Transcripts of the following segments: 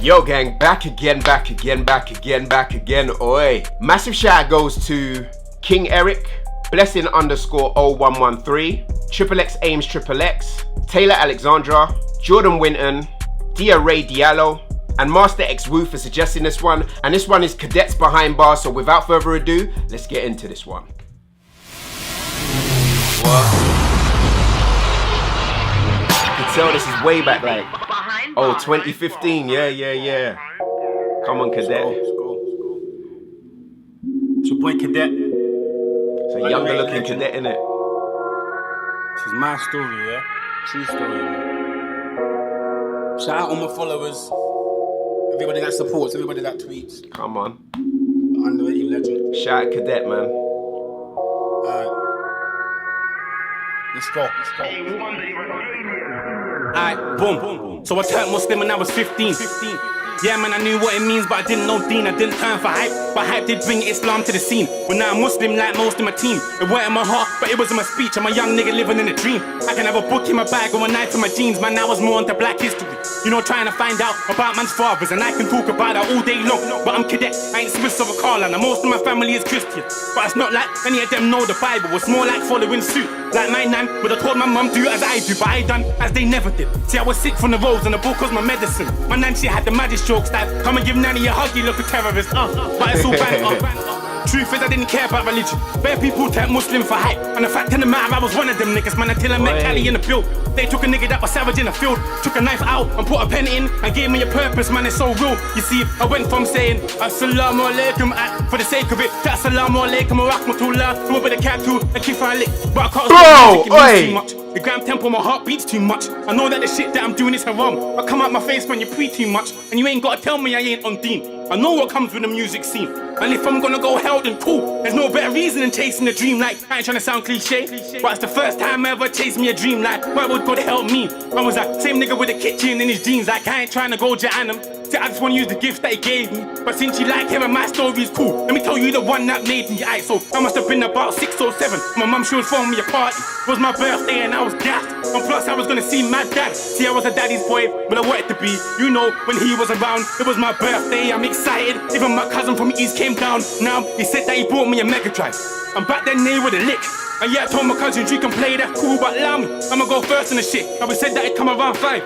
Yo gang, back again, oi. Massive shout goes to King Eric, Blessing _0113, Triple X Ames Triple X, Taylor Alexandra, Jordan Winton, Dia Ray Diallo, and Master X Woo for suggesting this one. And this one is Cadets behind Barz, so without further ado, let's get into this one. What? You can tell this is way back, like, oh, 2015, yeah. Come on, Cadet. Let's go. It's your boy Cadet. It's a younger looking Cadet, innit? This is my story, yeah? True story, man. Shout out all my followers. Everybody that supports, everybody that tweets. Come on. Underrated legend. Shout out Cadet, man. Let's go. Alright, boom. So I turned Muslim when I was 15. Yeah, man, I knew what it means, but I didn't know deen. I didn't turn for hype, but hype did bring Islam to the scene. But now I'm Muslim like most of my team. It weren't in my heart, but it was in my speech. I'm a young nigga living in a dream. I can have a book in my bag or a knife in my jeans. Man, I was more into black history. You know, trying to find out about man's fathers, and I can talk about that all day long. But I'm Cadet, I ain't Swiss or a Carliner. Most of my family is Christian, but it's not like any of them know the Bible. It's more like following suit. Like my nan would have told my mum do as I do, but I done as they never did. See, I was sick from the roads and the book was my medicine. My nan, she had the maddest jokes like, come and give Nanny a hug, you look a terrorist. But it's all banter. Truth is, I didn't care about religion. Bare people take Muslim for hype, and the fact of the matter, I was one of them niggas, man, until I met Cali in the field. They took a nigga that was savage in the field, took a knife out and put a pen in, and gave me a purpose, man, it's so real. You see, I went from saying Assalamu alaikum for the sake of it, to Assalamu alaikum wa rahmatullah, to a bit of tattoo and keep on lick. But I can't stop too much. The gram tempo, my heart beats too much. I know that the shit that I'm doing is haram. I come out my face when you pre too much, and you ain't gotta tell me I ain't on deen. I know what comes with the music scene, and if I'm gonna go hell, then cool. There's no better reason than chasing a dream. Like, I ain't trying to sound cliche, but it's the first time I ever chased me a dream. Like, why would God help me? I was that same nigga with a kitchen in his jeans. Like, I ain't trying to go Jahannam. See, I just wanna use the gifts that he gave me. But since you like hearing my story is cool, let me tell you the one that made me. Aight, so I must have been about 6 or 7. My mum, she was throwing me a party. It was my birthday and I was gassed. And plus I was gonna see my dad. See, I was a daddy's boy, but I wanted to be. You know, when he was around, it was my birthday, I'm excited. Even my cousin from the east came down. Now, he said that he bought me a Mega Drive. And back then they were the lick. And yeah, I told my cousins you can play that cool, but allow me, I'ma go first in the shit. And we said that it come around 5.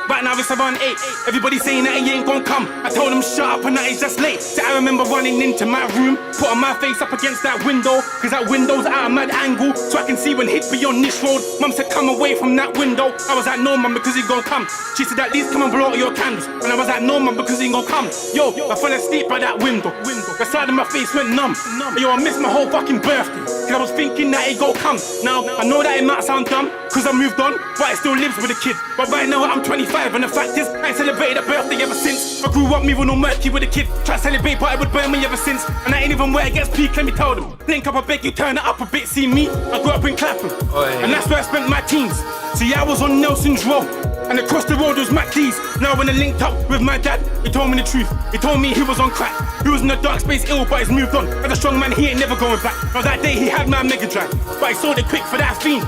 Right now it's around 8. Everybody saying that he ain't gon' come. I told him shut up and that he's just late. So I remember running into my room, putting my face up against that window, cause that window's at a mad angle, so I can see when hit beyond this road. Mum said come away from that window. I was like no mum, because he gon' come. She said at least come and blow out your candles. And I was like no mum, because he gon' come. Yo, I fell asleep by that window. The side of my face went numb. Yo, I missed my whole fucking birthday, cause I was thinking that he gon' come. Now, I know that it might sound dumb, cause I moved on, but it still lives with the kid. But right now I'm 25, and the fact is I ain't celebrated a birthday ever since. I grew up moving on murky with a kid, try to celebrate but it would burn me ever since. And I ain't even where it gets peak, let me tell them. Link up, I beg you, turn it up a bit. See me, I grew up in Clapham, and that's where I spent my teens. See, I was on Nelson's Road, and across the road was Mac D's. Now when I linked up with my dad, he told me the truth. He told me he was on crack. He was in the dark space ill, but he's moved on. As a strong man, he ain't never going back. Now that day he had my Mega Drive, but he sold it quick for that fiend.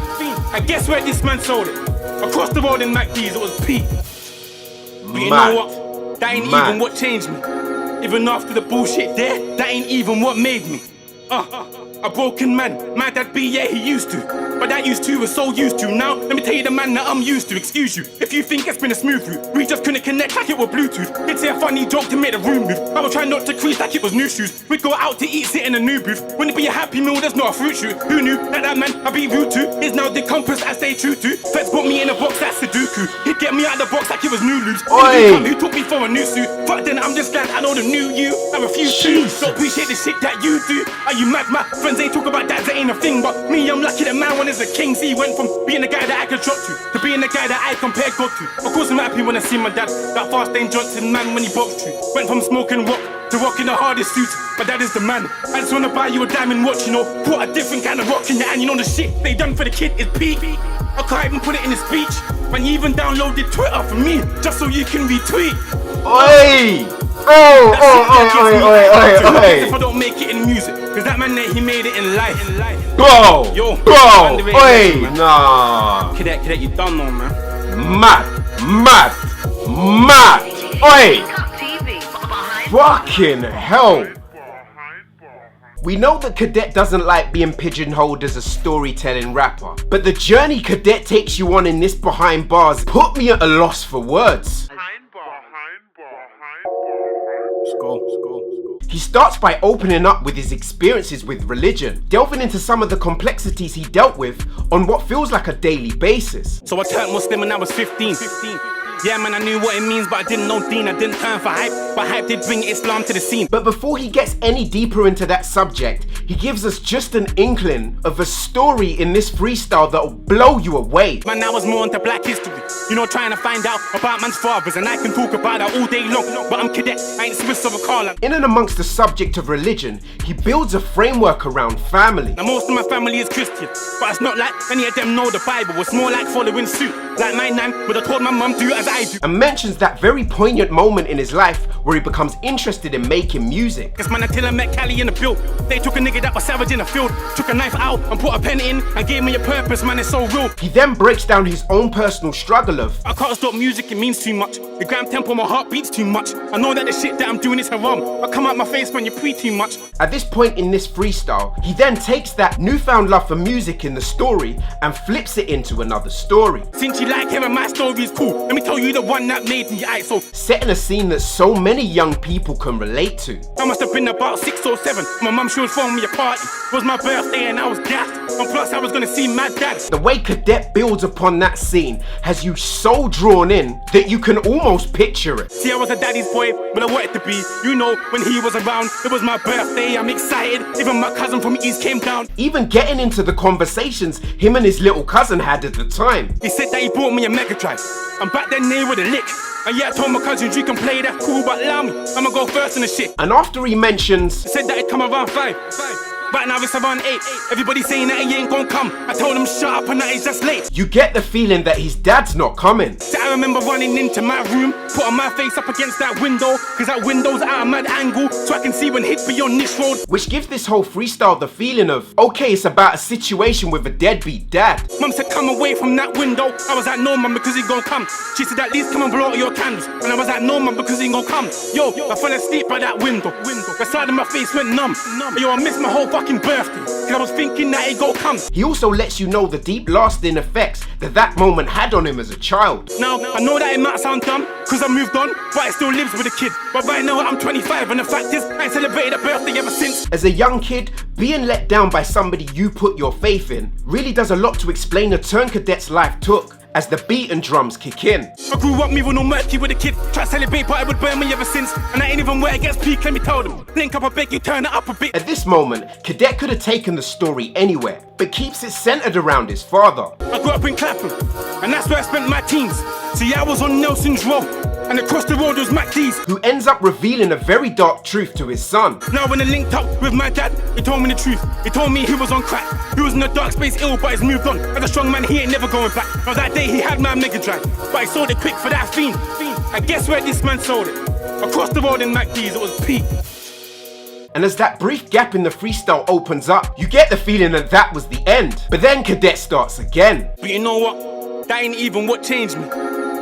And guess where this man sold it? Across the road in Mac D's, it was Pete. But you know what? That ain't even what changed me. Even after the bullshit there, that ain't even what made me. A broken man, my dad be, yeah, he used to. But that used to was so used to. Now, let me tell you the man that I'm used to. Excuse you, if you think it's been a smooth route. We just couldn't connect like it was Bluetooth. It's a funny joke to make the room move. I was trying not to crease like it was new shoes. We'd go out to eat, sit in a new booth. Wouldn't it be a happy meal, there's not a fruit shoot. Who knew that man I'd be rude to is now the compass I stay true to. Feds put me in a box, that's Sudoku. He'd get me out of the box like it was new loops. Who took me for a new suit? Fuck then, I'm just glad I know the new you. I refuse to. Don't appreciate the shit that you do. Are you mad? My friends ain't talk about that, that ain't a thing. But me, I'm lucky that man one is a king. See, went from being the guy that I could drop to being the guy that I compare God to. Of course I'm happy when I see my dad, that fast Dane Johnson man when he boxed you. Went from smoking rock to rocking the hardest suit. My dad is the man. I just wanna buy you a diamond watch, you know. Put a different kind of rock in your hand. You know the shit they done for the kid is peak. I can't even put it in a speech. Man, you even downloaded Twitter for me just so you can retweet. Oi! If I don't make it in music, cause that man there, he made it in life. Bro! Yo, bro! Oi! Nah! Cadet, you done know, man. Mad! Oi! Fucking hell. We know that Cadet doesn't like being pigeonholed as a storytelling rapper, but the journey Cadet takes you on in this Behind Bars put me at a loss for words. Let's go. He starts by opening up with his experiences with religion, delving into some of the complexities he dealt with on what feels like a daily basis. So I turned Muslim when I was 15. Yeah, man, I knew what it means, but I didn't know deen. I didn't turn for hype, but hype did bring Islam to the scene. But before he gets any deeper into that subject, he gives us just an inkling of a story in this freestyle that'll blow you away. Man, I was more into black history, you know, trying to find out about man's fathers, and I can talk about that all day long, but I'm Cadet, I ain't Swiss of a car. In and amongst the subject of religion, he builds a framework around family. Now most of my family is Christian, but it's not like any of them know the Bible. It's more like following suit, like my nan would have told my mum do as I do. And mentions that very poignant moment in his life where he becomes interested in making music. Yes man, until I met Cali in the field, they took a nigga that was savage in the field, took a knife out and put a pen in and gave me a purpose, man, it's so real. He then breaks down his own personal struggle of, I can't stop music, it means too much. The gram tempo, my heart beats too much. I know that the shit that I'm doing is haram. I come out my face when you pre too much. At this point in this freestyle, he then takes that newfound love for music in the story and flips it into another story. Since you like hearing my stories, cool, let me tell you the one that made me, aight, so setting a scene that so many young people can relate to. I must have been about 6 or 7. My mum, she was throwing me a party. It was my birthday and I was gassed. And plus I was gonna see my dad. The way Cadet builds upon that scene has you so drawn in that you can almost picture it. See, I was a daddy's boy, but I wanted to be. You know, when he was around, it was my birthday, I'm excited. Even my cousin from East came down. Even getting into the conversations him and his little cousin had at the time. He said that he bought me a Mega Drive, and back then they were the lick. And yeah, I told my cousins you can play that cool, but allow me, I'ma go first in the shit. And after he mentions, he said that it'd come around 5. Right now it's around 8. Everybody saying that he ain't gon' come. I told him shut up and that he's just late. You get the feeling that his dad's not coming. So I remember running into my room, putting my face up against that window, cause that window's at a mad angle, so I can see when hit be on this road. Which gives this whole freestyle the feeling of, okay, it's about a situation with a deadbeat dad. Mum said come away from that window. I was like no mum, because he gon' come. She said at least come and blow out your candles. And I was like no mum, because he gon' come. Yo, I fell asleep by that window. The side of my face went numb. Yo, I missed my whole fucking birthday, cause I was thinking that he gon' come. He also lets you know the deep lasting effects that moment had on him as a child. Now, I know that it might sound dumb, cause I moved on, but it still lives with a kid. But right now I'm 25 and the fact is, I ain't celebrated a birthday ever since. As a young kid, being let down by somebody you put your faith in really does a lot to explain the turn Cadet's life took as the beat and drums kick in. I grew up moving on murky with a kid, try to celebrate but it would burn me ever since. And I ain't even where it gets peak, let me tell them. Link up, I beg you, turn it up a bit. At this moment, Cadet could have taken the story anywhere, but keeps it centered around his father. I grew up in Clapham, and that's where I spent my teens. See, I was on Nelson's Road, and across the road was Mac D's, who ends up revealing a very dark truth to his son. Now when I linked up with my dad, he told me the truth. He told me he was on crack. He was in a dark space ill, but he's moved on. As a strong man, he ain't never going back. Now that day he had my Mega Drive, but he sold it quick for that fiend. And guess where this man sold it? Across the road in Mac D's, it was peak. And as that brief gap in the freestyle opens up, you get the feeling that was the end. But then Cadet starts again. But you know what? That ain't even what changed me.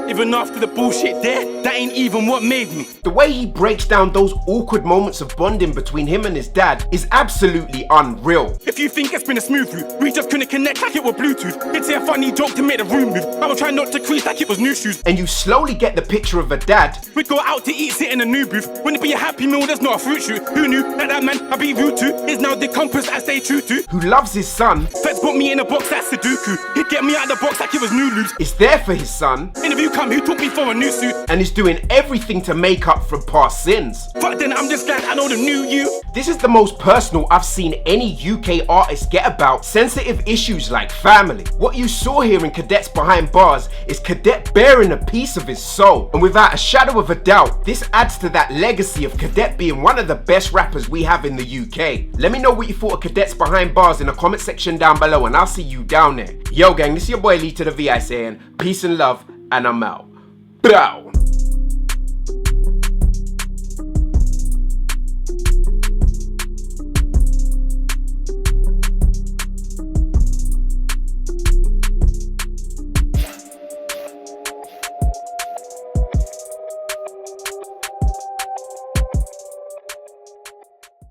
Even after the bullshit there, that ain't even what made me. The way he breaks down those awkward moments of bonding between him and his dad is absolutely unreal. If you think it's been a smooth route, we just couldn't connect like it was Bluetooth. It's a funny joke to make the room move. I was trying not to crease like it was new shoes. And you slowly get the picture of a dad. We'd go out to eat, sit in a new booth. Wouldn't it be a happy meal, there's not a fruit shoot. Who knew that man I'd be rude to is now the compass I stay true to. Who loves his son. Feds put me in a box, that's Sudoku. He'd get me out of the box like it was new loops. Is there for his son. Interview come, who took me for a new suit. And is doing everything to make up for past sins. But then I'm just glad I know the new you. This is the most personal I've seen any UK artist get about sensitive issues like family. What you saw here in Cadet's Behind Bars is Cadet bearing a piece of his soul. And without a shadow of a doubt, this adds to that legacy of Cadet being one of the best rappers we have in the UK. Let me know what you thought of Cadet's Behind Bars in the comment section down below and I'll see you down there. Yo gang, this is your boy LeeToTheVI saying peace and love and I'm out. Bow.